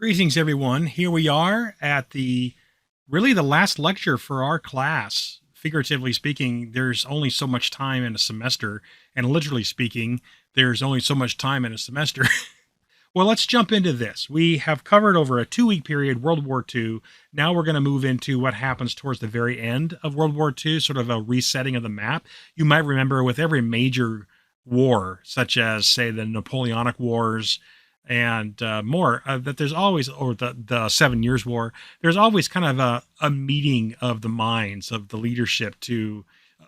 Greetings, everyone. Here we are at the last lecture for our class. Figuratively speaking, there's only so much time in a semester, and literally speaking, there's only so much time in a semester. Well, let's jump into this. We have covered over a 2 week period World War II. Now we're going to move into what happens towards the very end of World War II, sort of a resetting of the map. You might remember with every major war, such as, say, the Napoleonic Wars and more, that there's always, or the 7 Years' War, there's always kind of a meeting of the minds of the leadership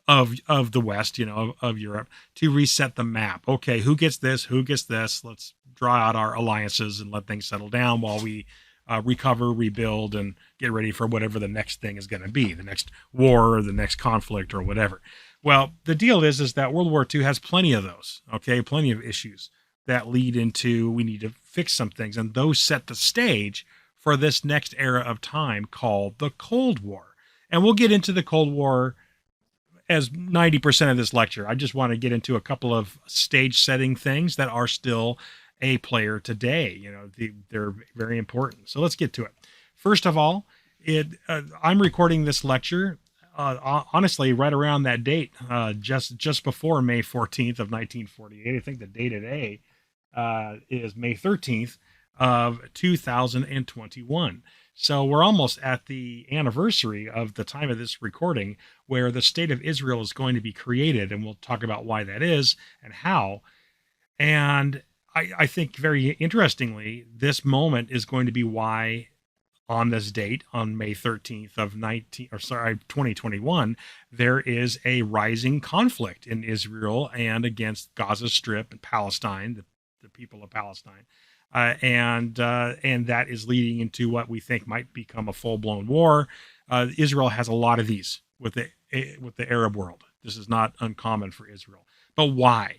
of the West, of Europe, to reset the map. Okay, who gets this? Who gets this? Let's draw out our alliances and let things settle down while we recover, rebuild, and get ready for whatever the next thing is going to be, the next war or the next conflict or whatever. Well, the deal is that World War II has plenty of those. Okay, plenty of issues that lead into we need to fix some things, and those set the stage for this next era of time called the Cold War. And we'll get into the Cold War as 90% of this lecture. I just want to get into a couple of stage setting things that are still a player today. They're very important. So let's get to it. First of all, I'm recording this lecture honestly right around that date, just before May 14th of 1948. I think the day today is May 13th of 2021. So we're almost at the anniversary of the time of this recording where the state of Israel is going to be created, and we'll talk about why that is and how. And I think very interestingly, this moment is going to be why on this date, on May 13th of 2021, there is a rising conflict in Israel and against Gaza Strip and Palestine, the people of Palestine. And that is leading into what we think might become a full-blown war. Israel has a lot of these with the Arab world. This is not uncommon for Israel. But why?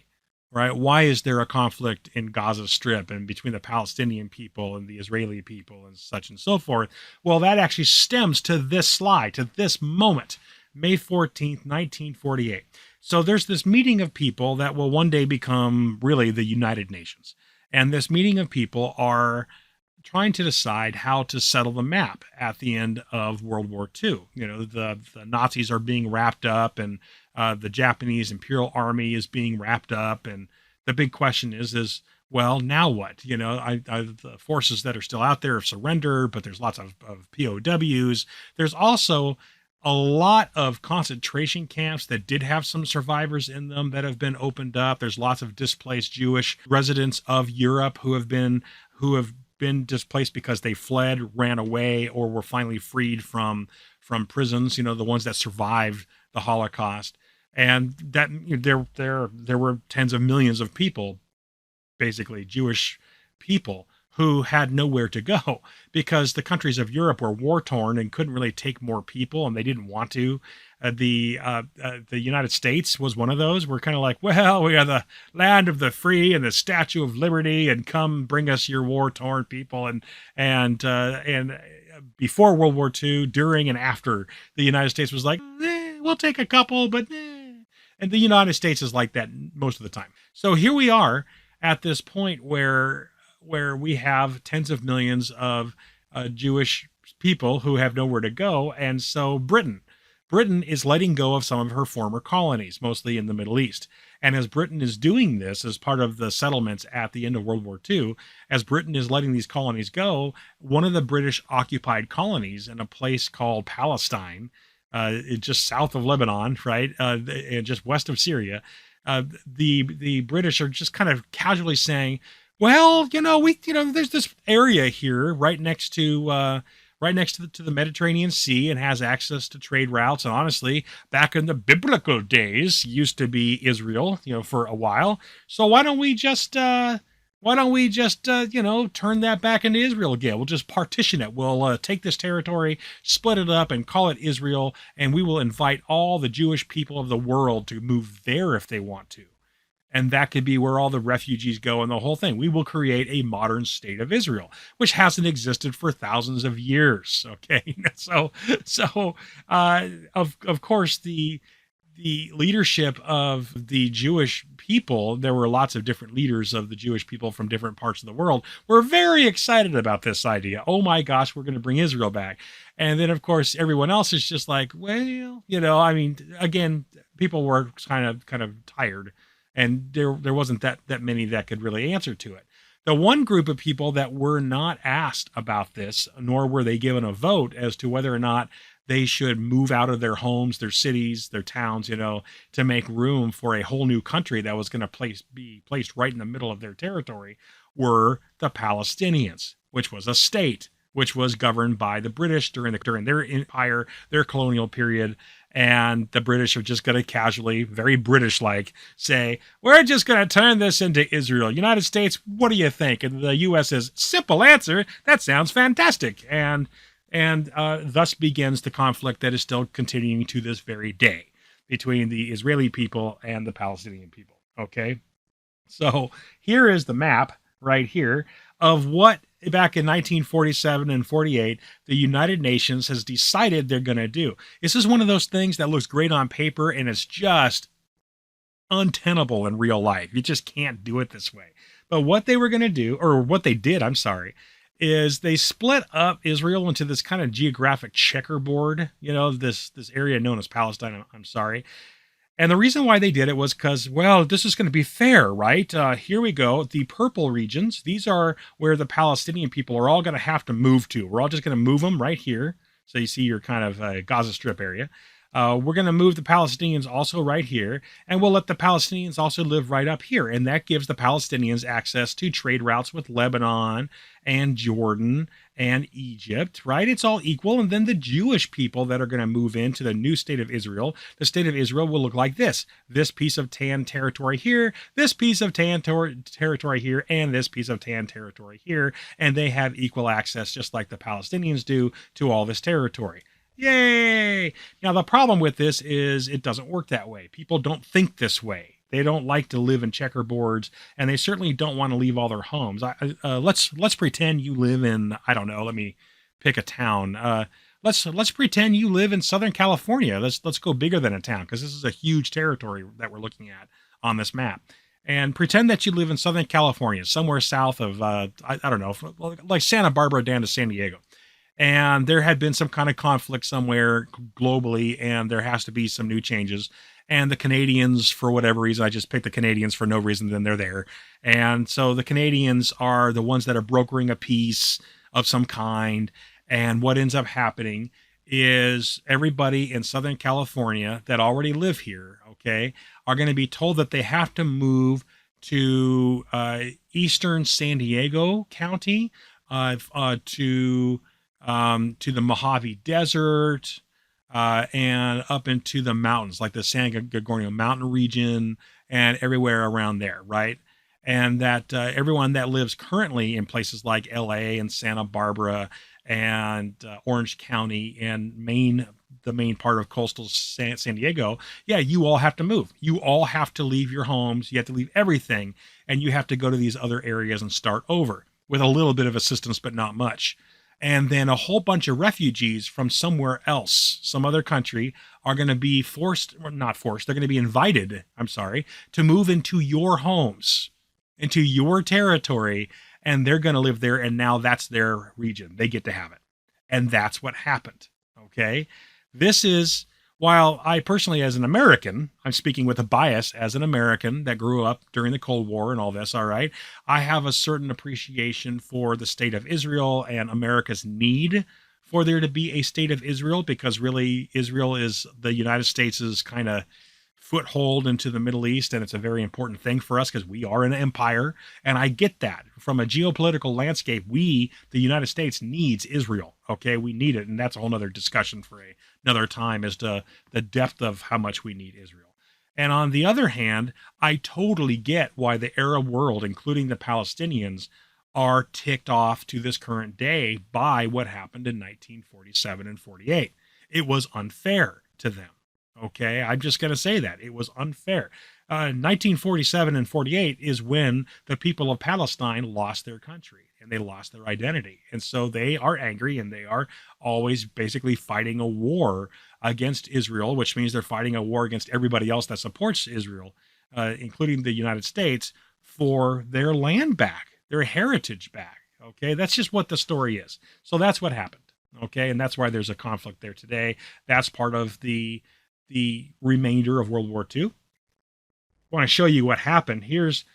Right? Why is there a conflict in Gaza Strip and between the Palestinian people and the Israeli people and such and so forth? Well, that actually stems to this slide, to this moment, May 14th, 1948. So there's this meeting of people that will one day become really the United Nations. And this meeting of people are trying to decide how to settle the map at the end of World War II. The Nazis are being wrapped up, and the Japanese Imperial Army is being wrapped up. And the big question is well, now what? The forces that are still out there have surrendered, but there's lots of POWs. There's also a lot of concentration camps that did have some survivors in them that have been opened up. There's lots of displaced Jewish residents of Europe who have been displaced because they fled, ran away, or were finally freed from prisons. The ones that survived the Holocaust, and that there were tens of millions of people, basically Jewish people, who had nowhere to go because the countries of Europe were war-torn and couldn't really take more people, and they didn't want to. The United States was one of those. We're kind of like, well, we are the land of the free and the Statue of Liberty, and come bring us your war-torn people. And before World War II, during and after, the United States was like, we'll take a couple, but and the United States is like that most of the time. So here we are at this point where we have tens of millions of Jewish people who have nowhere to go. And so Britain is letting go of some of her former colonies, mostly in the Middle East. And as Britain is doing this as part of the settlements at the end of World War II, as Britain is letting these colonies go, one of the British occupied colonies in a place called Palestine, just south of Lebanon, right, and just west of Syria, the British are just kind of casually saying, well, there's this area here right next to the Mediterranean Sea, and has access to trade routes. And honestly, back in the biblical days, used to be Israel, for a while. So why don't we just turn that back into Israel again? We'll just partition it. We'll take this territory, split it up, and call it Israel. And we will invite all the Jewish people of the world to move there if they want to. And that could be where all the refugees go and the whole thing. We will create a modern state of Israel, which hasn't existed for thousands of years. Okay. Of course, the the leadership of the Jewish people, there were lots of different leaders of the Jewish people from different parts of the world, were very excited about this idea. Oh my gosh, we're going to bring Israel back. And then, of course, everyone else is just like, well, I mean, again, people were kind of tired, and there wasn't that many that could really answer to it. The one group of people that were not asked about this, nor were they given a vote as to whether or not they should move out of their homes, their cities, their towns, to make room for a whole new country that was going to be placed right in the middle of their territory, were the Palestinians, which was a state, which was governed by the British during their empire, their colonial period. And the British are just going to casually, very British-like, say, we're just going to turn this into Israel. United States, what do you think? And the U.S. says, simple answer, that sounds fantastic. And thus begins the conflict that is still continuing to this very day between the Israeli people and the Palestinian people. Okay, so here is the map right here of what back in 1947 and 48 the United Nations has decided they're going to do. This is one of those things that looks great on paper and it's just untenable in real life. You just can't do it this way. But what they were going to do, or what they did, I'm sorry, is they split up Israel into this kind of geographic checkerboard, this area known as Palestine, I'm sorry. And the reason why they did it was because, well, this is going to be fair, right? Here we go. The purple regions, these are where the Palestinian people are all going to have to move to. We're all just going to move them right here. So you see your kind of Gaza Strip area. We're going to move the Palestinians also right here, and we'll let the Palestinians also live right up here. And that gives the Palestinians access to trade routes with Lebanon and Jordan and Egypt, right? It's all equal. And then the Jewish people that are going to move into the new state of Israel, the state of Israel will look like this piece of tan territory here, this piece of tan territory here, and this piece of tan territory here. And they have equal access, just like the Palestinians do, to all this territory. Yay! Now, the problem with this is it doesn't work that way. People don't think this way. They don't like to live in checkerboards, and they certainly don't want to leave all their homes. Let's pretend you live in, I don't know, let me pick a town. Let's pretend you live in Southern California. Let's go bigger than a town, because this is a huge territory that we're looking at on this map. And pretend that you live in Southern California, somewhere south of, I don't know, like Santa Barbara down to San Diego. And there had been some kind of conflict somewhere globally, and there has to be some new changes. And the Canadians, for whatever reason, I just picked the Canadians for no reason, then they're there. And so the Canadians are the ones that are brokering a peace of some kind. And what ends up happening is everybody in Southern California that already live here, okay, are going to be told that they have to move to eastern San Diego County, to the Mojave Desert, and up into the mountains, like the San Gorgonio Mountain region and everywhere around there, right? And that everyone that lives currently in places like LA and Santa Barbara and Orange County and the main part of coastal San Diego, yeah, you all have to move. You all have to leave your homes. You have to leave everything, and you have to go to these other areas and start over with a little bit of assistance, but not much. And then a whole bunch of refugees from somewhere else, some other country, are going to be not forced, they're going to be invited, to move into your homes, into your territory, and they're going to live there, and now that's their region. They get to have it. And that's what happened, okay? This is, while I personally, as an American, I'm speaking with a bias as an American that grew up during the Cold War and all this, all right, I have a certain appreciation for the state of Israel and America's need for there to be a state of Israel, because really Israel is the United States' kind of foothold into the Middle East, and it's a very important thing for us because we are an empire. And I get that. From a geopolitical landscape, the United States, needs Israel. Okay, we need it, and that's a whole other discussion for another time as to the depth of how much we need Israel. And on the other hand, I totally get why the Arab world, including the Palestinians, are ticked off to this current day by what happened in 1947 and 48. It was unfair to them. Okay, I'm just going to say that. It was unfair. 1947 and 48 is when the people of Palestine lost their country and they lost their identity. And so they are angry and they are always basically fighting a war against Israel, which means they're fighting a war against everybody else that supports Israel, including the United States, for their land back, their heritage back. Okay, that's just what the story is. So that's what happened. Okay, and that's why there's a conflict there today. That's part of the remainder of World War II. I want to show you what happened. Here's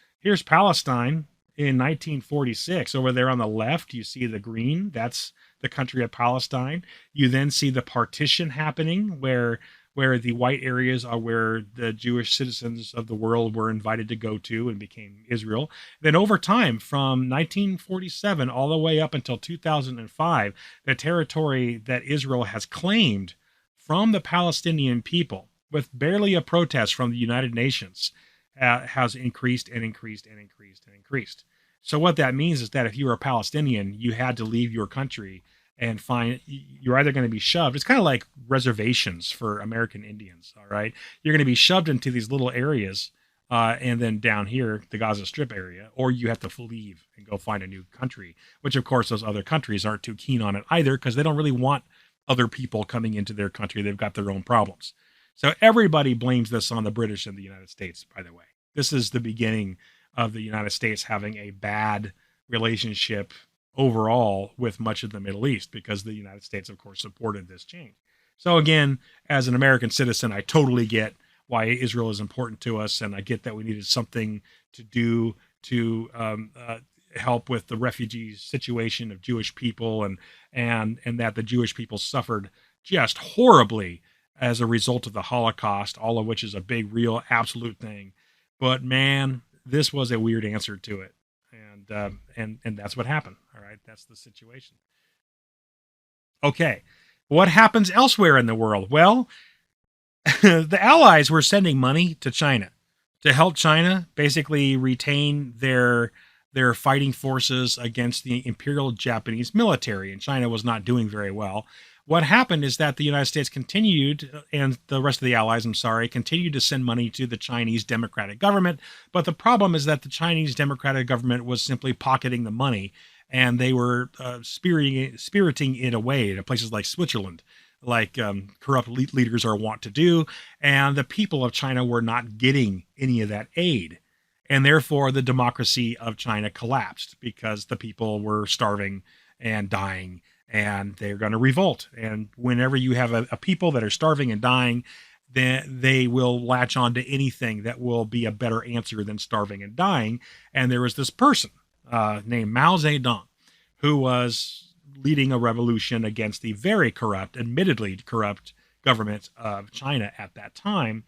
Palestine in 1946. Over there on the left, you see the green. That's the country of Palestine. You then see the partition happening where the white areas are where the Jewish citizens of the world were invited to go to and became Israel. Then over time, from 1947 all the way up until 2005, the territory that Israel has claimed from the Palestinian people, with barely a protest from the United Nations, has increased and increased and increased and increased. So what that means is that if you were a Palestinian, you had to leave your country and you're either going to be shoved. It's kind of like reservations for American Indians. All right. You're going to be shoved into these little areas. And then down here, the Gaza Strip area, or you have to leave and go find a new country, which of course those other countries aren't too keen on it either, because they don't really want other people coming into their country. They've got their own problems. So everybody blames this on the British and the United States, by the way. This is the beginning of the United States having a bad relationship overall with much of the Middle East, because the United States, of course, supported this change. So again, as an American citizen, I totally get why Israel is important to us, and I get that we needed something to do to help with the refugee situation of Jewish people, and that the Jewish people suffered just horribly as a result of the Holocaust, all of which is a big, real, absolute thing. But man, this was a weird answer to it, and that's what happened. All right, that's the situation. Okay, what happens elsewhere in the world? Well, the Allies were sending money to China to help China basically retain their fighting forces against the Imperial Japanese military, and China was not doing very well. What happened is that the United States continued, and the rest of the Allies, continued to send money to the Chinese Democratic government. But the problem is that the Chinese Democratic government was simply pocketing the money, and they were spiriting it away to places like Switzerland, like corrupt leaders are wont to do. And the people of China were not getting any of that aid. And therefore, the democracy of China collapsed because the people were starving and dying, and they're going to revolt. And whenever you have a people that are starving and dying, then they will latch on to anything that will be a better answer than starving and dying. And there was this person named Mao Zedong, who was leading a revolution against the very corrupt, admittedly corrupt government of China at that time.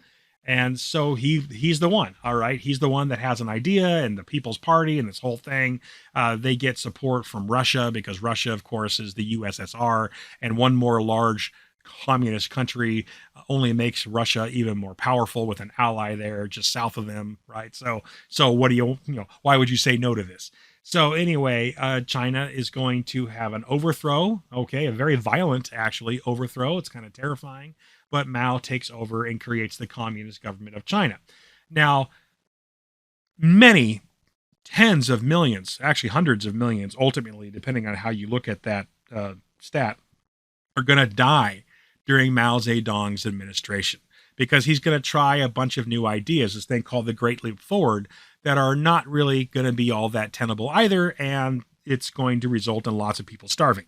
And so he's the one, all right? He's the one that has an idea, and the People's Party and this whole thing. They get support from Russia, because Russia, of course, is the USSR, and one more large communist country only makes Russia even more powerful with an ally there just south of them, right? So what do why would you say no to this? So anyway, China is going to have an overthrow, okay, a very violent, actually, overthrow. It's kind of terrifying. But Mao takes over and creates the Communist government of China. Now, many tens of millions, actually hundreds of millions, ultimately, depending on how you look at that stat, are going to die during Mao Zedong's administration, because he's going to try a bunch of new ideas, this thing called the Great Leap Forward, that are not really going to be all that tenable either, and it's going to result in lots of people starving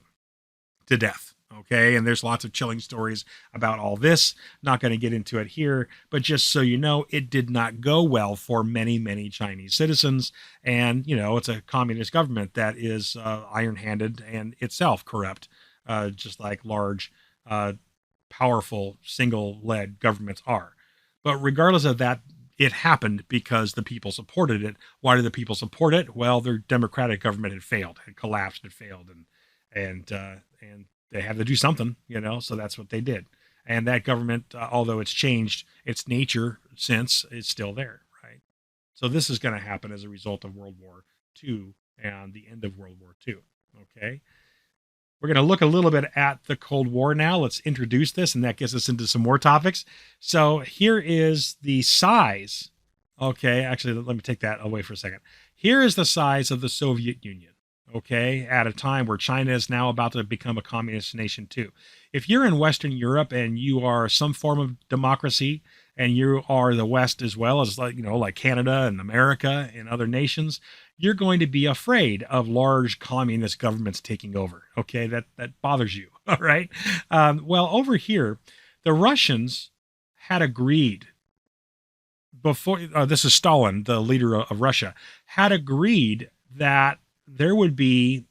to death. Okay, and there's lots of chilling stories about all this. Not going to get into it here, but just so you know, it did not go well for many, many Chinese citizens. And, it's a communist government that is iron-handed and itself corrupt, just like large, powerful, single-led governments are. But regardless of that, it happened because the people supported it. Why did the people support it? Well, their democratic government had failed, had collapsed, had failed, and they had to do something, so that's what they did. And that government, although it's changed its nature since, is still there, right? So this is going to happen as a result of World War II and the end of World War II, okay? We're going to look a little bit at the Cold War now. Let's introduce this, and that gets us into some more topics. So here is the size Okay, actually, let me take that away for a second. Here is the size of the Soviet Union. Okay, at a time where China is now about to become a communist nation too. If you're in Western Europe and you are some form of democracy, and you are the West as well as, like, like Canada and America and other nations, you're going to be afraid of large communist governments taking over. Okay, that bothers you. All right. Well, over here, the Russians had agreed before, this is Stalin, the leader of Russia, had agreed that there would be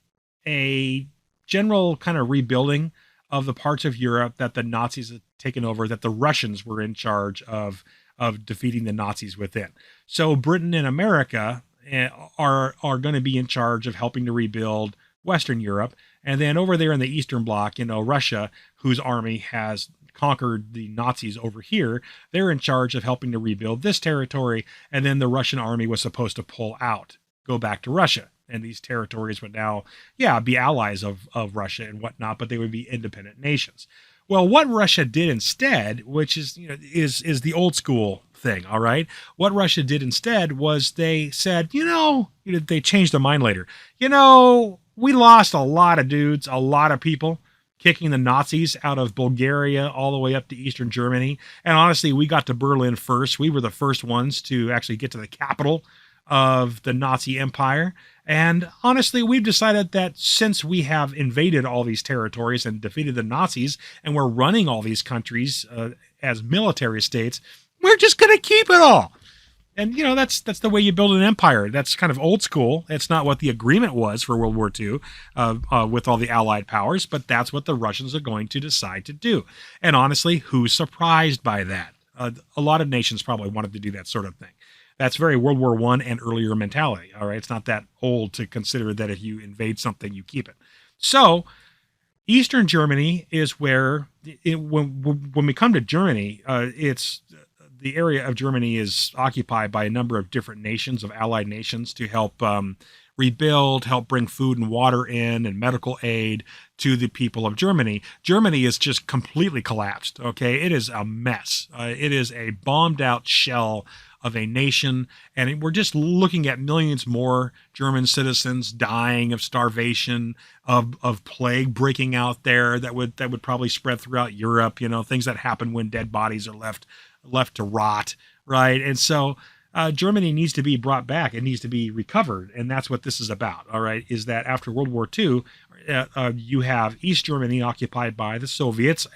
a general kind of rebuilding of the parts of Europe that the Nazis had taken over, that the Russians were in charge of defeating the Nazis within. So Britain and America are going to be in charge of helping to rebuild Western Europe. And then over there in the Eastern Bloc, Russia, whose army has conquered the Nazis over here, they're in charge of helping to rebuild this territory. And then the Russian army was supposed to pull out, go back to Russia. And these territories would now, be allies of Russia and whatnot, but they would be independent nations. Well, what Russia did instead, which is, is the old school thing, all right? What Russia did instead was they said, they changed their mind later. We lost a lot of dudes, a lot of people, kicking the Nazis out of Bulgaria all the way up to Eastern Germany. And honestly, we got to Berlin first. We were the first ones to actually get to the capital of the Nazi Empire. And honestly, we've decided that since we have invaded all these territories and defeated the Nazis, and we're running all these countries as military states, we're just going to keep it all. And, that's the way you build an empire. That's kind of old school. It's not what the agreement was for World War II with all the Allied powers, but that's what the Russians are going to decide to do. And honestly, who's surprised by that? A lot of nations probably wanted to do that sort of thing. That's very World War I and earlier mentality. All right. It's not that old to consider that if you invade something, you keep it. So Eastern Germany is where, when we come to Germany, it's the area of Germany is occupied by a number of different nations, of allied nations, to help rebuild, help bring food and water in and medical aid to the people of Germany. Germany is just completely collapsed. Okay. It is a mess. It is a bombed out shell of a nation, and we're just looking at millions more German citizens dying of starvation, of plague breaking out there that would probably spread throughout Europe. Things that happen when dead bodies are left to rot, right? And so Germany needs to be brought back. It needs to be recovered, and that's what this is about. All right, is that after World War II, you have East Germany occupied by the Soviets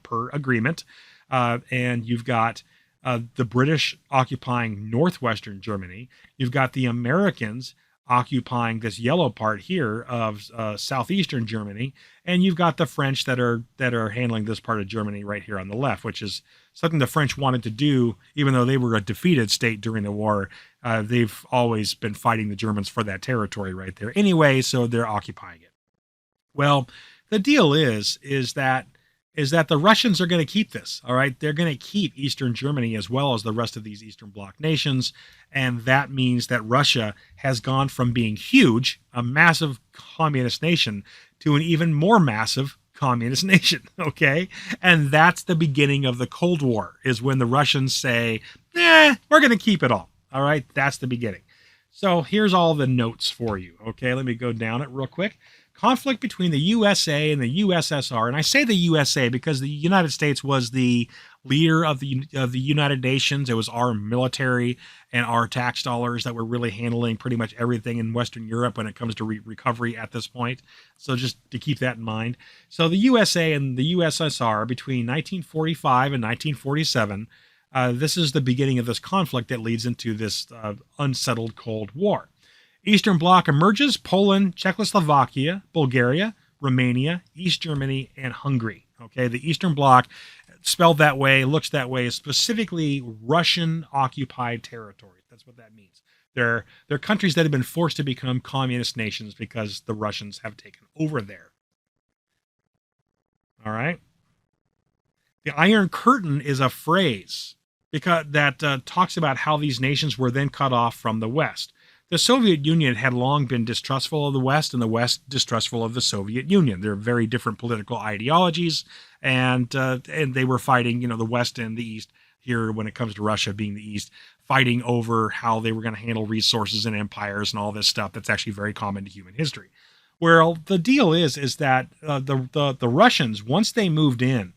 per agreement, and you've got the British occupying northwestern Germany. You've got the Americans occupying this yellow part here of southeastern Germany, and you've got the French that are handling this part of Germany right here on the left, which is something the French wanted to do, even though they were a defeated state during the war. They've always been fighting the Germans for that territory right there anyway, so they're occupying it. Well, the deal is that the Russians are going to keep this, all right? They're going to keep Eastern Germany as well as the rest of these Eastern Bloc nations, and that means that Russia has gone from being huge, a massive communist nation, to an even more massive communist nation, okay? And that's the beginning of the Cold War, is when the Russians say, we're going to keep it all right? That's the beginning. So here's all the notes for you, okay? Let me go down it real quick. Conflict between the USA and the USSR, and I say the USA because the United States was the leader of the United Nations. It was our military and our tax dollars that were really handling pretty much everything in Western Europe when it comes to recovery at this point. So just to keep that in mind. So the USA and the USSR between 1945 and 1947, this is the beginning of this conflict that leads into this unsettled Cold War. Eastern Bloc emerges: Poland, Czechoslovakia, Bulgaria, Romania, East Germany, and Hungary. Okay, the Eastern Bloc, spelled that way, looks that way, is specifically Russian-occupied territory. That's what that means. They're countries that have been forced to become communist nations because the Russians have taken over there. All right? The Iron Curtain is a phrase that talks about how these nations were then cut off from the West. The Soviet Union had long been distrustful of the West, and the West distrustful of the Soviet Union. They're very different political ideologies, and they were fighting, the West and the East here when it comes to Russia being the East, fighting over how they were going to handle resources and empires and all this stuff that's actually very common to human history. Well, the deal is that the Russians, once they moved in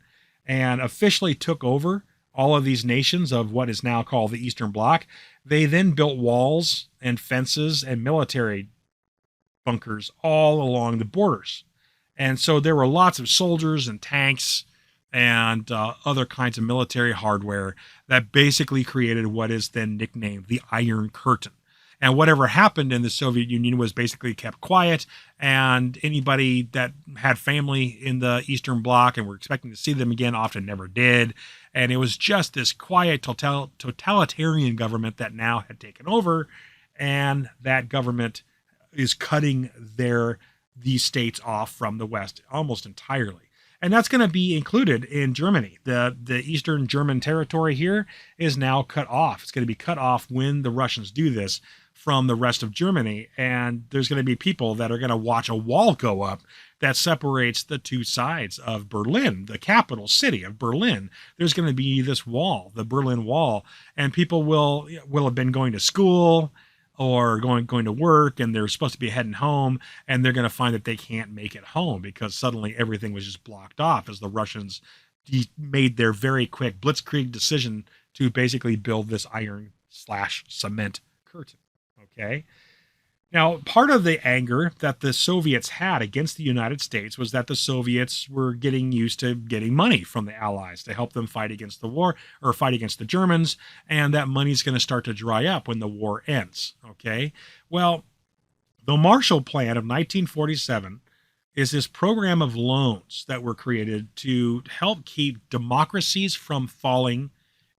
and officially took over all of these nations of what is now called the Eastern Bloc, they then built walls and fences and military bunkers all along the borders. And so there were lots of soldiers and tanks and other kinds of military hardware that basically created what is then nicknamed the Iron Curtain. And whatever happened in the Soviet Union was basically kept quiet, and anybody that had family in the Eastern Bloc and were expecting to see them again often never did. And it was just this quiet totalitarian government that now had taken over, and that government is cutting these states off from the West almost entirely. And that's going to be included in Germany. The Eastern German territory here is now cut off. It's going to be cut off when the Russians do this from the rest of Germany. And there's going to be people that are going to watch a wall go up that separates the two sides of Berlin, the capital city of Berlin. There's going to be this wall, the Berlin Wall, and people will have been going to school or going to work, and they're supposed to be heading home, and they're going to find that they can't make it home because suddenly everything was just blocked off as the Russians made their very quick blitzkrieg decision to basically build this iron/cement curtain. Okay. Now, part of the anger that the Soviets had against the United States was that the Soviets were getting used to getting money from the Allies to help them fight against the war or fight against the Germans, and that money's going to start to dry up when the war ends. Okay. Well, the Marshall Plan of 1947 is this program of loans that were created to help keep democracies from falling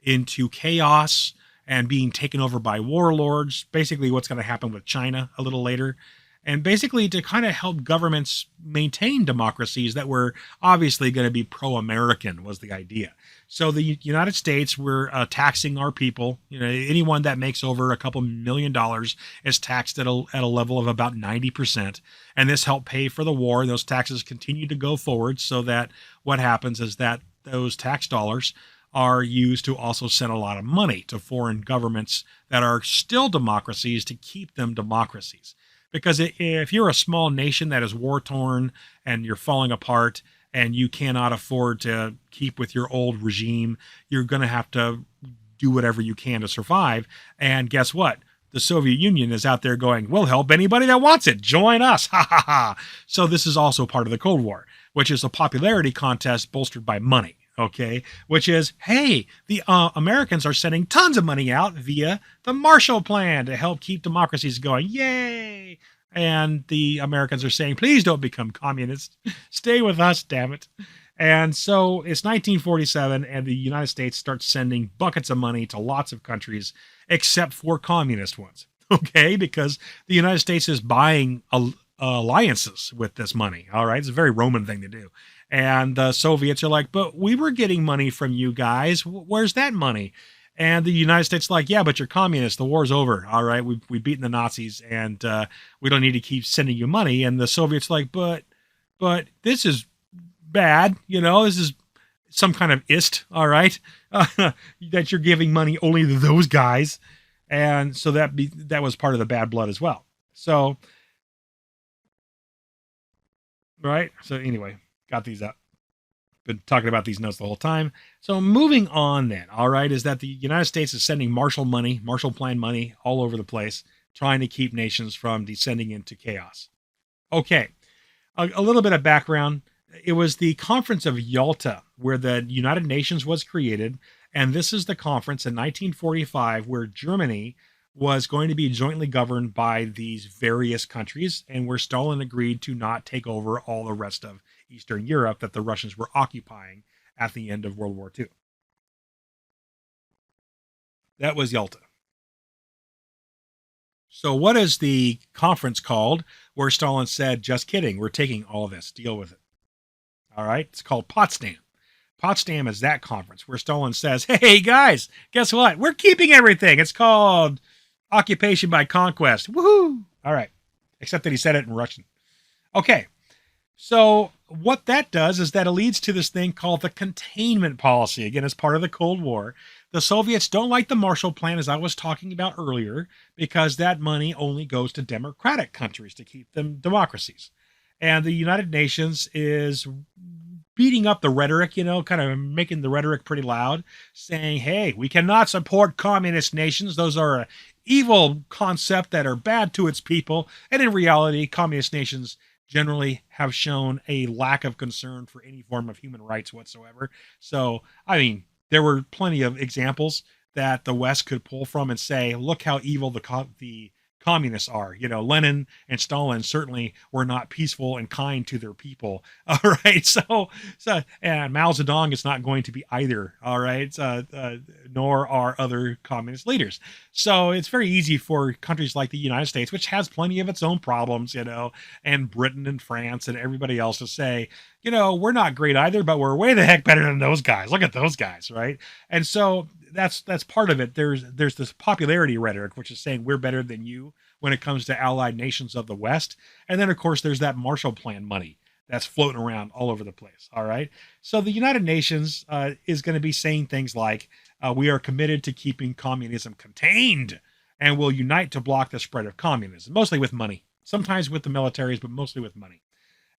into chaos and being taken over by warlords, basically what's going to happen with China a little later, and basically to kind of help governments maintain democracies that were obviously going to be pro-American was the idea. So the United States were taxing our people. You know, anyone that makes over a couple $1 million is taxed at a level of about 90%. And this helped pay for the war. Those taxes continue to go forward so that what happens is that those tax dollars are used to also send a lot of money to foreign governments that are still democracies to keep them democracies. Because if you're a small nation that is war-torn and you're falling apart and you cannot afford to keep with your old regime, you're going to have to do whatever you can to survive. And guess what? The Soviet Union is out there going, we'll help anybody that wants it. Join us. Ha ha ha. So this is also part of the Cold War, which is a popularity contest bolstered by money. Okay, which is, hey, the Americans are sending tons of money out via the Marshall Plan to help keep democracies going. Yay! And the Americans are saying, please don't become communists. Stay with us, damn it. And so it's 1947, and the United States starts sending buckets of money to lots of countries, except for communist ones. Okay, because the United States is buying alliances with this money. All right, it's a very Roman thing to do. And the Soviets are like, but we were getting money from you guys. Where's that money? And the United States is like, yeah, but you're communists. The war's over. All right, we've beaten the Nazis, and we don't need to keep sending you money. And the Soviets are like, but this is bad. You know, this is some kind of ist. All right, that you're giving money only to those guys. And so that was part of the bad blood as well. So, right. So anyway, got these up. Been talking about these notes the whole time. So moving on then, all right, is that the United States is sending Marshall Plan money all over the place, trying to keep nations from descending into chaos. Okay, a little bit of background. It was the Conference of Yalta where the United Nations was created, and this is the conference in 1945 where Germany was going to be jointly governed by these various countries, and where Stalin agreed to not take over all the rest of Eastern Europe that the Russians were occupying at the end of World War II. That was Yalta. So what is the conference called where Stalin said, just kidding, we're taking all this, deal with it? All right, it's called Potsdam. Potsdam is that conference where Stalin says, hey guys, guess what? We're keeping everything. It's called occupation by conquest. Woohoo! All right, except that he said it in Russian. Okay, so what that does is that it leads to this thing called the containment policy. Again, as part of the Cold War, The Soviets don't like the Marshall Plan, as I was talking about earlier, because that money only goes to democratic countries to keep them democracies. And the United Nations is beating up the rhetoric, kind of making the rhetoric pretty loud, saying, hey, we cannot support communist nations. Those are an evil concept that are bad to its people. And in reality, communist nations generally have shown a lack of concern for any form of human rights whatsoever. So, I mean, there were plenty of examples that the West could pull from and say, look how evil the communists are. Lenin and Stalin certainly were not peaceful and kind to their people. All right. And Mao Zedong is not going to be either. All right. Nor are other communist leaders. So it's very easy for countries like the United States, which has plenty of its own problems, and Britain and France and everybody else to say, we're not great either, but we're way the heck better than those guys. Look at those guys. Right. And so that's part of it. There's this popularity rhetoric, which is saying we're better than you when it comes to allied nations of the West. And then, of course, there's that Marshall Plan money that's floating around all over the place. All right. So the United Nations is going to be saying things like, we are committed to keeping communism contained and will unite to block the spread of communism, mostly with money, sometimes with the militaries, but mostly with money.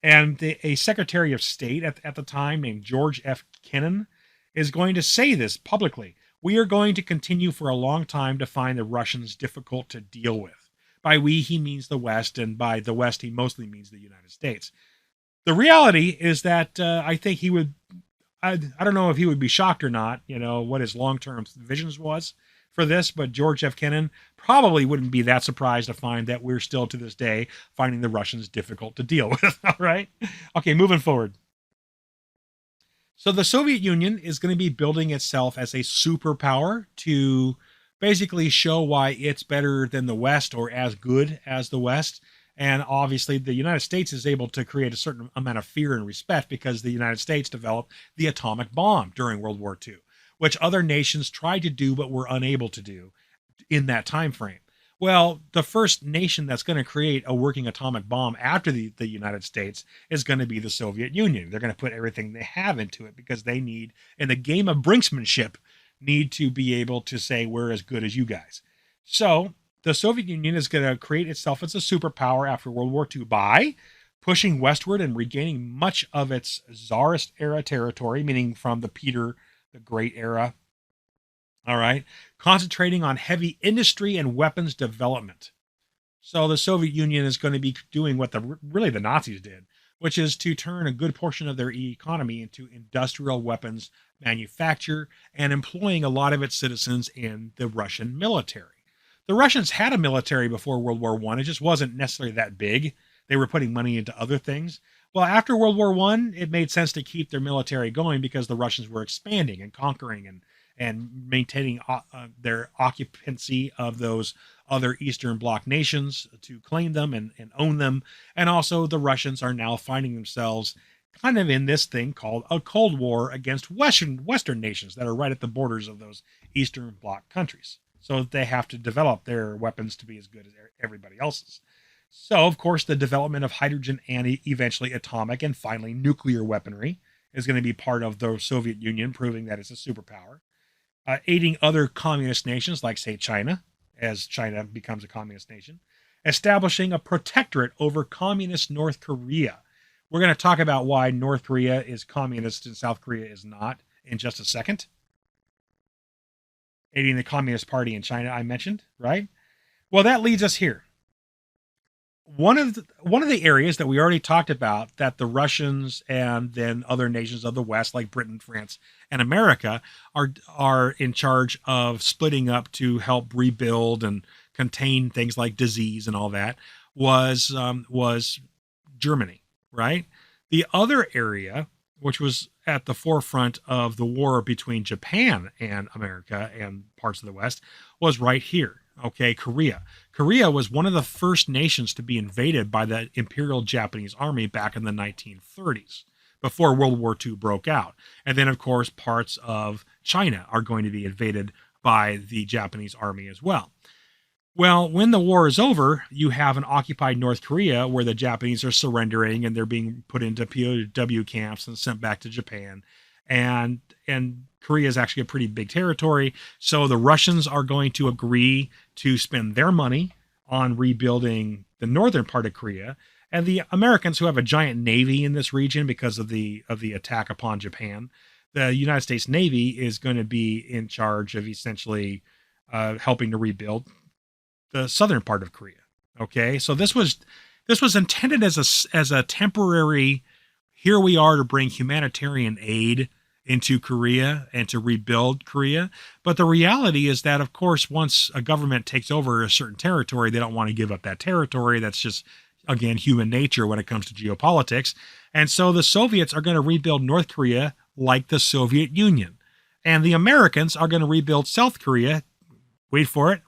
And a Secretary of State at the time named George F. Kennan is going to say this publicly. We are going to continue for a long time to find the Russians difficult to deal with. By we, he means the West, and by the West, he mostly means the United States. The reality is that I think he would, I don't know if he would be shocked or not, what his long-term visions was for this, but George F. Kennan probably wouldn't be that surprised to find that we're still to this day finding the Russians difficult to deal with. All right. Okay, moving forward. So the Soviet Union is going to be building itself as a superpower to basically show why it's better than the West or as good as the West. And obviously the United States is able to create a certain amount of fear and respect because the United States developed the atomic bomb during World War II, which other nations tried to do but were unable to do in that time frame. Well, the first nation that's going to create a working atomic bomb after the United States is going to be the Soviet Union. They're going to put everything they have into it because they need, in the game of brinksmanship, need to be able to say, we're as good as you guys. So the Soviet Union is going to create itself as a superpower after World War II by pushing westward and regaining much of its Tsarist era territory, meaning from the Peter the Great era. All right. Concentrating on heavy industry and weapons development. So the Soviet Union is going to be doing what really the Nazis did, which is to turn a good portion of their economy into industrial weapons manufacture and employing a lot of its citizens in the Russian military. The Russians had a military before World War I. It just wasn't necessarily that big. They were putting money into other things. Well, after World War I, it made sense to keep their military going because the Russians were expanding and conquering and maintaining their occupancy of those other Eastern Bloc nations to claim them and own them. And also the Russians are now finding themselves kind of in this thing called a Cold War against Western nations that are right at the borders of those Eastern Bloc countries. So they have to develop their weapons to be as good as everybody else's. So, of course, the development of hydrogen and eventually atomic and finally nuclear weaponry is going to be part of the Soviet Union, proving that it's a superpower. Aiding other communist nations like, say, China, as China becomes a communist nation, establishing a protectorate over communist North Korea. We're going to talk about why North Korea is communist and South Korea is not in just a second. Aiding the Communist Party in China, I mentioned, right? Well, that leads us here. One of the areas that we already talked about that the Russians and then other nations of the West, like Britain, France, and America, are in charge of splitting up to help rebuild and contain things like disease and all that, was Germany, right? The other area, which was at the forefront of the war between Japan and America and parts of the West, was right here. Okay, Korea. Korea was one of the first nations to be invaded by the Imperial Japanese Army back in the 1930s, before World War II broke out. And then, of course, parts of China are going to be invaded by the Japanese Army as well. Well, when the war is over, you have an occupied North Korea where the Japanese are surrendering and they're being put into POW camps and sent back to Japan. And Korea is actually a pretty big territory. So the Russians are going to agree to spend their money on rebuilding the northern part of Korea. And the Americans, who have a giant navy in this region because of the attack upon Japan, the United States Navy is going to be in charge of essentially helping to rebuild the southern part of Korea. Okay, so this was intended as a temporary. Here we are to bring humanitarian aid into Korea and to rebuild Korea. But the reality is that, of course, once a government takes over a certain territory, they don't want to give up that territory. That's just, again, human nature when it comes to geopolitics. And so the Soviets are going to rebuild North Korea like the Soviet Union. And the Americans are going to rebuild South Korea, wait for it,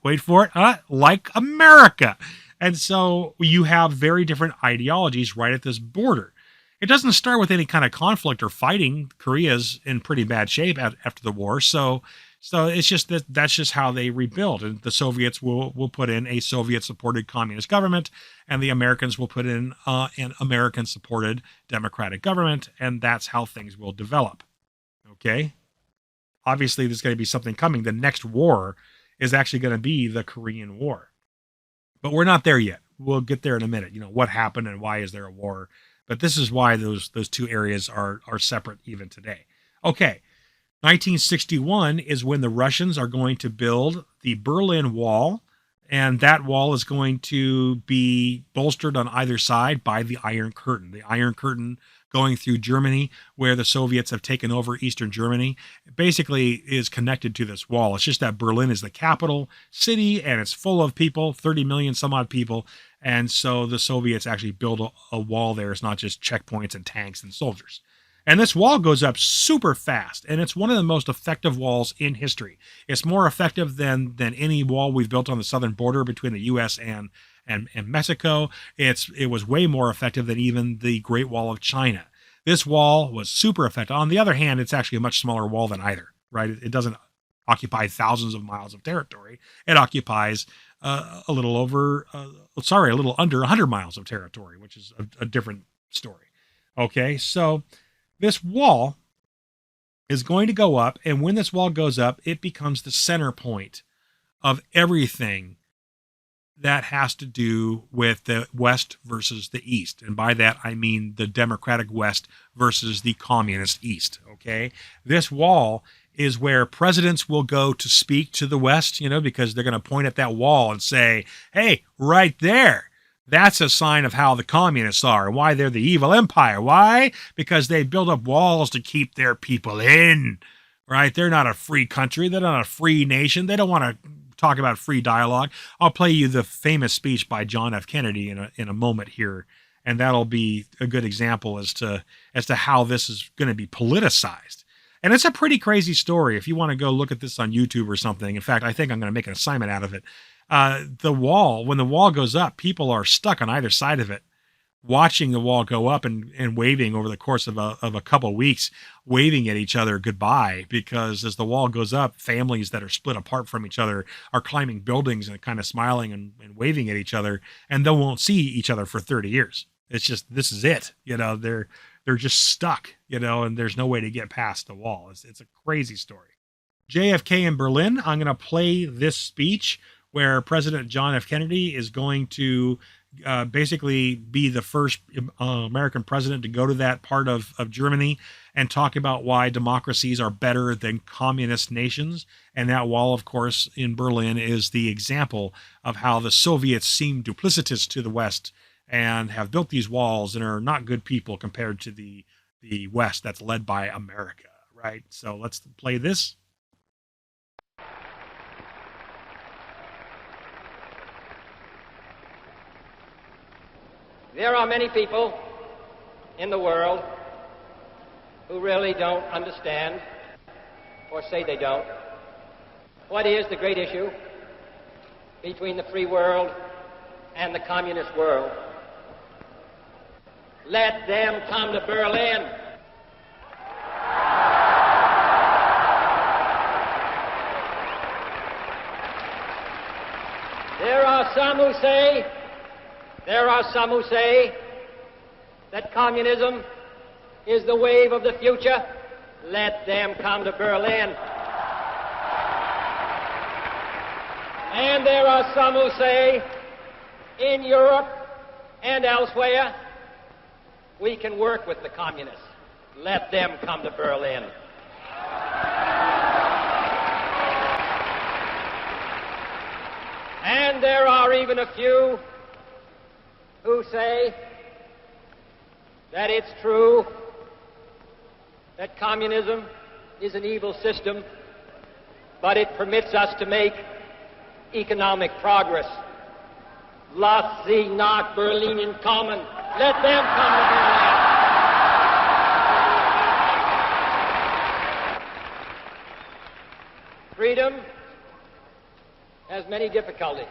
like America. And so you have very different ideologies right at this border. It doesn't start with any kind of conflict or fighting. Korea's in pretty bad shape after the war. So it's just that's just how they rebuild. And the Soviets will put in a Soviet-supported communist government, and the Americans will put in an American-supported democratic government, and that's how things will develop. Okay? Obviously, there's going to be something coming. The next war is actually going to be the Korean War. But we're not there yet. We'll get there in a minute. You know, what happened and why is there a war? But this is why those two areas are separate even today. Okay, 1961 is when the Russians are going to build the Berlin Wall, and that wall is going to be bolstered on either side by the Iron Curtain. The Iron Curtain going through Germany, where the Soviets have taken over Eastern Germany, basically is connected to this wall. It's just that Berlin is the capital city, and it's full of people, 30 million some odd people. And so the Soviets actually build a wall there. It's not just checkpoints and tanks and soldiers. And this wall goes up super fast, and it's one of the most effective walls in history. It's more effective than any wall we've built on the southern border between the U.S. and Mexico. It was way more effective than even the Great Wall of China. This wall was super effective. On the other hand, it's actually a much smaller wall than either, right? It doesn't occupy thousands of miles of territory. It occupies a little under 100 miles of territory, which is a different story. Okay, so this wall is going to go up, and when this wall goes up, it becomes the center point of everything that has to do with the West versus the East. And by that, I mean the democratic West versus the communist East, okay? This wall is where presidents will go to speak to the West, because they're going to point at that wall and say, hey, right there, that's a sign of how the communists are and why they're the evil empire. Why? Because they build up walls to keep their people in, right? They're not a free country. They're not a free nation. They don't want to talk about free dialogue. I'll play you the famous speech by John F. Kennedy in a moment here, and that'll be a good example as to how this is going to be politicized. And it's a pretty crazy story. If you want to go look at this on YouTube or something, in fact, I think I'm going to make an assignment out of it. The wall, when the wall goes up, people are stuck on either side of it, watching the wall go up and waving over the course of a couple of weeks, waving at each other goodbye, because as the wall goes up, families that are split apart from each other are climbing buildings and kind of smiling and waving at each other, and they won't see each other for 30 years. It's just, this is it. They're just stuck, and there's no way to get past the wall. It's a crazy story. JFK in Berlin, I'm going to play this speech where President John F. Kennedy is going to basically be the first American president to go to that part of Germany and talk about why democracies are better than communist nations. And that wall, of course, in Berlin is the example of how the Soviets seem duplicitous to the West and have built these walls and are not good people compared to the West that's led by America, right? So let's play this. There are many people in the world who really don't understand, or say they don't, what is the great issue between the free world and the communist world. Let them come to Berlin. There are some who say that communism is the wave of the future, let them come to Berlin. And there are some who say, in Europe and elsewhere, we can work with the communists. Let them come to Berlin. And there are even a few who say that it's true that communism is an evil system, but it permits us to make economic progress. Lass sie nach Berlin kommen. Let them come to Berlin. Freedom has many difficulties,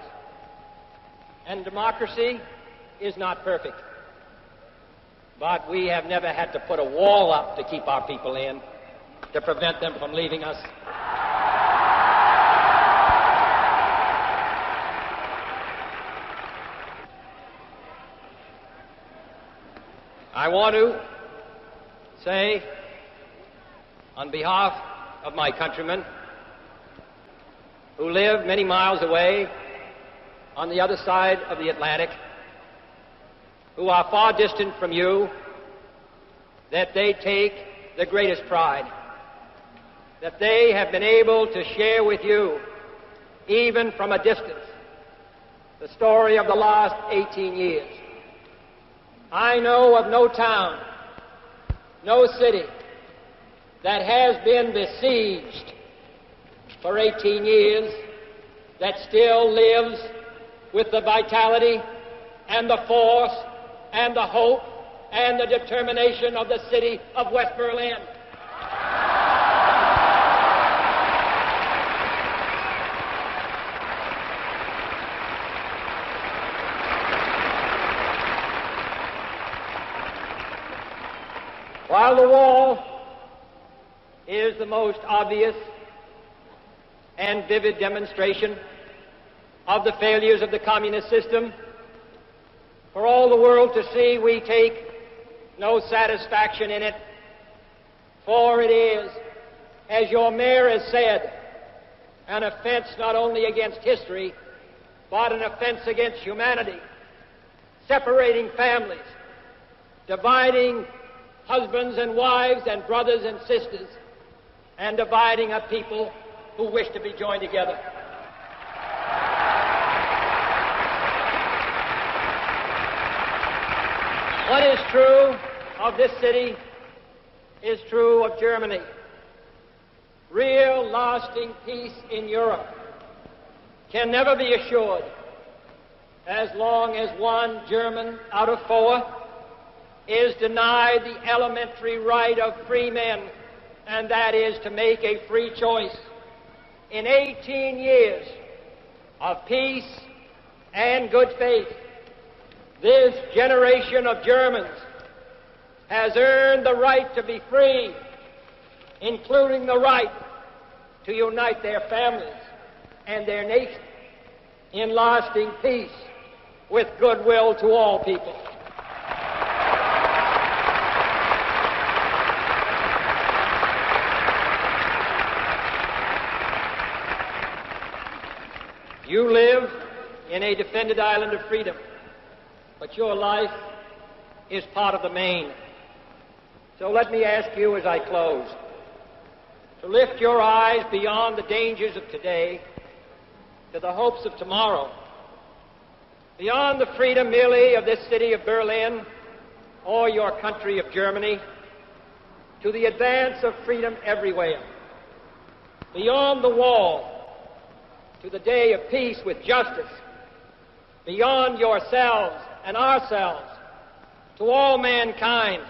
and democracy is not perfect. But we have never had to put a wall up to keep our people in, to prevent them from leaving us. I want to say, on behalf of my countrymen who live many miles away on the other side of the Atlantic, who are far distant from you, that they take the greatest pride, that they have been able to share with you, even from a distance, the story of the last 18 years. I know of no town, no city that has been besieged for 18 years that still lives with the vitality and the force and the hope and the determination of the city of West Berlin. While the wall is the most obvious and vivid demonstration of the failures of the communist system, for all the world to see, we take no satisfaction in it, for it is, as your mayor has said, an offense not only against history, but an offense against humanity, separating families, dividing husbands and wives and brothers and sisters, and dividing a people who wish to be joined together. What is true of this city is true of Germany. Real, lasting peace in Europe can never be assured as long as one German out of 4 is denied the elementary right of free men, and that is to make a free choice. In 18 years of peace and good faith, this generation of Germans has earned the right to be free, including the right to unite their families and their nation in lasting peace with goodwill to all people. You live in a defended island of freedom, but your life is part of the main. So let me ask you as I close to lift your eyes beyond the dangers of today to the hopes of tomorrow, beyond the freedom merely of this city of Berlin or your country of Germany, to the advance of freedom everywhere, beyond the wall, to the day of peace with justice, beyond yourselves and ourselves, to all mankind.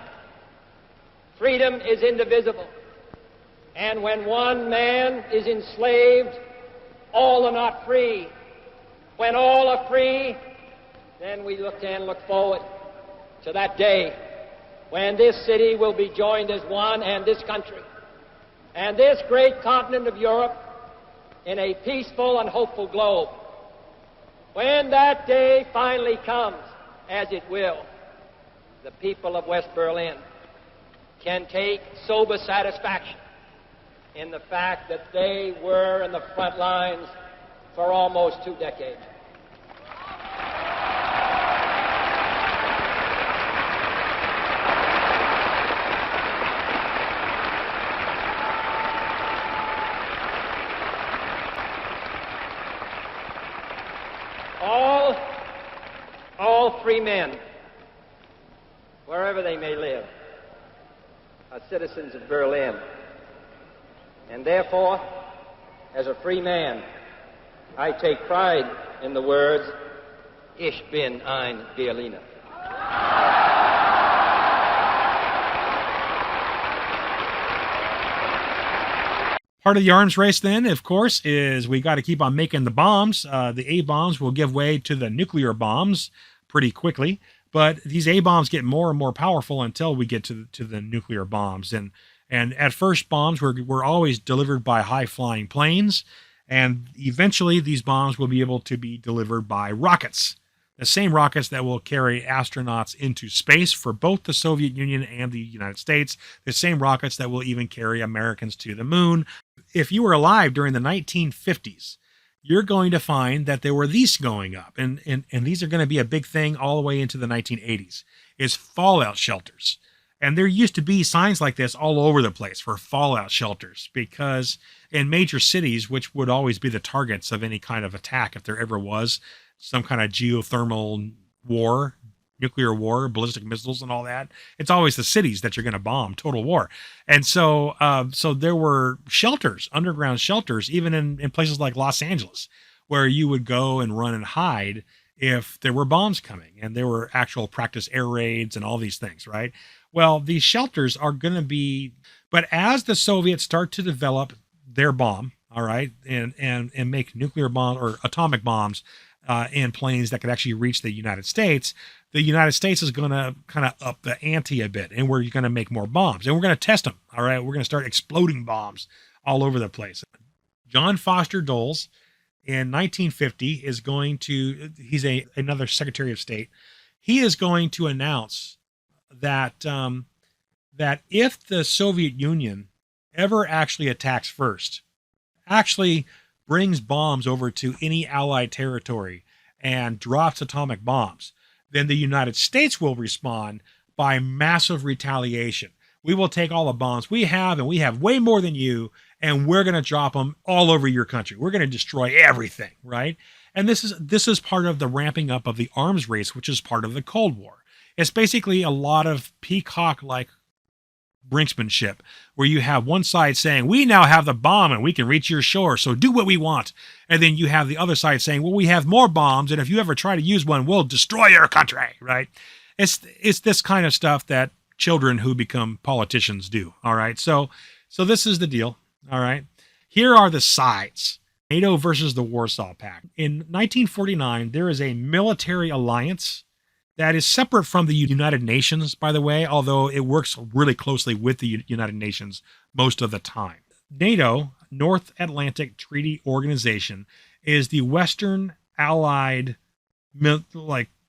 Freedom is indivisible, and when one man is enslaved, all are not free. When all are free, then we look forward to that day when this city will be joined as one, and this country, and this great continent of Europe, in a peaceful and hopeful globe. When that day finally comes, as it will, the people of West Berlin can take sober satisfaction in the fact that they were in the front lines for almost 2 decades. All free men, wherever they may live, are citizens of Berlin. And therefore, as a free man, I take pride in the words, Ich bin ein Berliner. Part of the arms race then, of course, is we got to keep on making the bombs. The A-bombs will give way to the nuclear bombs pretty quickly, but these A-bombs get more and more powerful until we get to the nuclear bombs. And at first, bombs were always delivered by high-flying planes, and eventually these bombs will be able to be delivered by rockets. The same rockets that will carry astronauts into space for both the Soviet Union and the United States. The same rockets that will even carry Americans to the moon. If you were alive during the 1950s, you're going to find that there were these going up. And these are going to be a big thing all the way into the 1980s, is fallout shelters. And there used to be signs like this all over the place for fallout shelters, because in major cities, which would always be the targets of any kind of attack if there ever was, some kind of geothermal war, nuclear war, ballistic missiles and all that, it's always the cities that you're going to bomb, total war. And so there were shelters, underground shelters, even in places like Los Angeles, where you would go and run and hide if there were bombs coming, and there were actual practice air raids and all these things, right? Well, these shelters are going to be, but as the Soviets start to develop their bomb, all right, and make nuclear bomb or atomic bombs, in planes that could actually reach the United States is going to kind of up the ante a bit, and we're going to make more bombs, and we're going to test them. All right, we're going to start exploding bombs all over the place. John Foster Dulles in 1950 is going to, he's another Secretary of State. He is going to announce that that if the Soviet Union ever actually attacks first, actually brings bombs over to any Allied territory and drops atomic bombs, then the United States will respond by massive retaliation. We will take all the bombs we have, and we have way more than you, and we're going to drop them all over your country. We're going to destroy everything, right? And this is part of the ramping up of the arms race, which is part of the Cold War. It's basically a lot of peacock-like brinksmanship, where you have one side saying, we now have the bomb and we can reach your shore, so do what we want. And then you have the other side saying, well, we have more bombs, and if you ever try to use one, we'll destroy your country, right? It's this kind of stuff that children who become politicians do, all right? So this is the deal, all right? Here are the sides. NATO versus the Warsaw Pact. In 1949, there is a military alliance that is separate from the United Nations, by the way, although it works really closely with the United Nations most of the time. NATO, North Atlantic Treaty Organization, is the Western Allied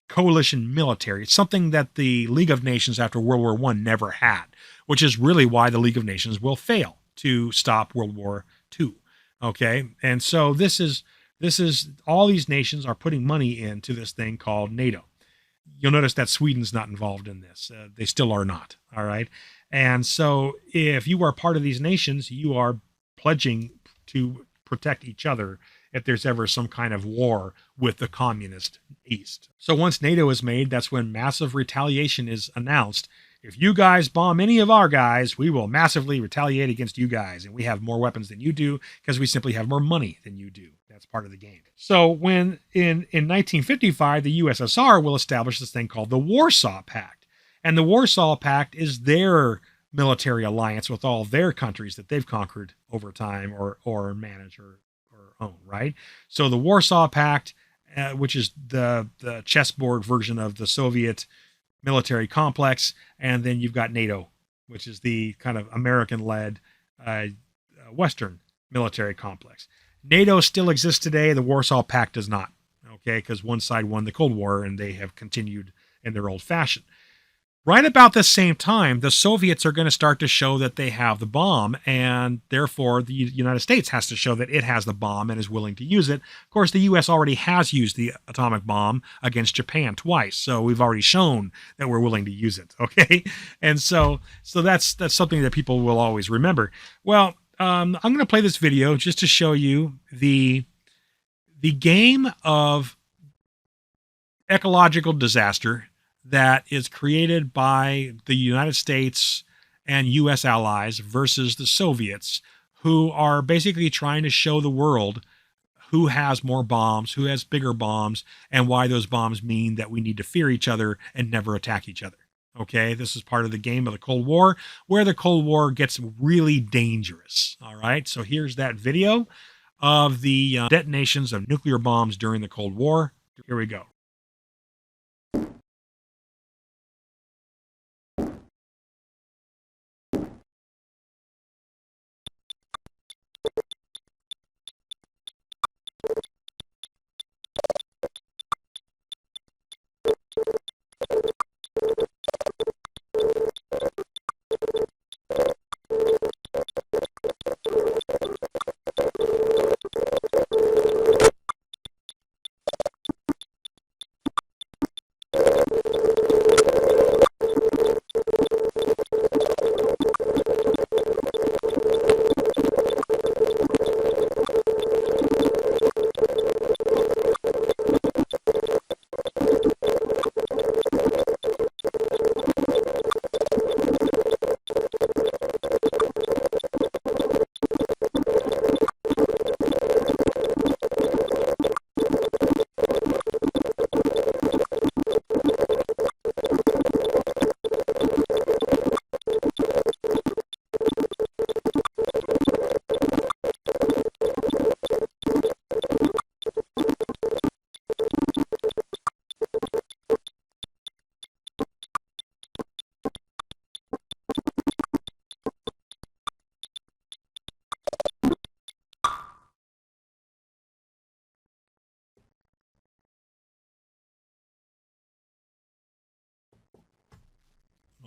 coalition military. It's something that the League of Nations after World War I never had, which is really why the League of Nations will fail to stop World War II. Okay, and so this is all these nations are putting money into this thing called NATO. You'll notice that Sweden's not involved in this. They still are not. All right. And so if you are part of these nations, you are pledging to protect each other if there's ever some kind of war with the communist East. So once NATO is made, that's when massive retaliation is announced. If you guys bomb any of our guys, we will massively retaliate against you guys. And we have more weapons than you do because we simply have more money than you do. That's part of the game. So when in 1955, the USSR will establish this thing called the Warsaw Pact. And the Warsaw Pact is their military alliance with all their countries that they've conquered over time or manage or own, right? So the Warsaw Pact, which is the chessboard version of the Soviet military complex, and then you've got NATO, which is the kind of American-led Western military complex. NATO still exists today. The Warsaw Pact does not, okay, because one side won the Cold War and they have continued in their old fashion. Right about the same time, the Soviets are going to start to show that they have the bomb, and therefore the United States has to show that it has the bomb and is willing to use it. Of course, the U.S. already has used the atomic bomb against Japan twice, so we've already shown that we're willing to use it. Okay, and so that's something that people will always remember. Well, I'm going to play this video just to show you the game of ecological disaster that is created by the United States and US allies versus the Soviets, who are basically trying to show the world who has more bombs, who has bigger bombs, and why those bombs mean that we need to fear each other and never attack each other. Okay, this is part of the game of the Cold War, where the Cold War gets really dangerous. All right, so here's that video of the detonations of nuclear bombs during the Cold War. Here we go.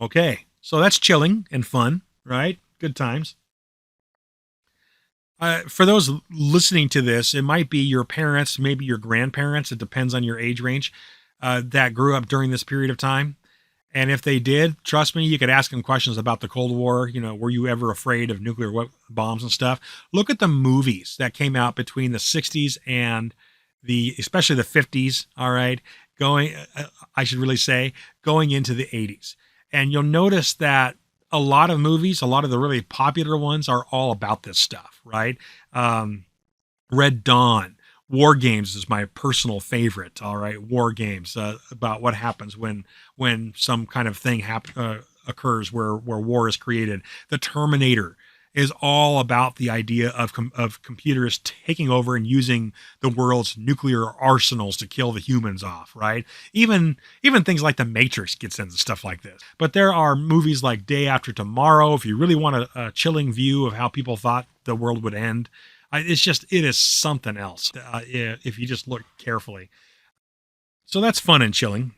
Okay, so that's chilling and fun, right? Good times. For those listening to this, it might be your parents, maybe your grandparents. It depends on your age range that grew up during this period of time. And if they did, trust me, you could ask them questions about the Cold War. You know, were you ever afraid of nuclear bombs and stuff? Look at the movies that came out between the 60s and especially the 50s. All right. I should really say, going into the 80s. And you'll notice that a lot of movies, a lot of the really popular ones are all about this stuff, right? Red Dawn, War Games is my personal favorite. All right, War Games about what happens when some kind of thing occurs where war is created. The Terminator is all about the idea of computers taking over and using the world's nuclear arsenals to kill the humans off, right? Even things like The Matrix gets into stuff like this. But there are movies like Day After Tomorrow, if you really want a chilling view of how people thought the world would end. It is something else if you just look carefully. So that's fun and chilling.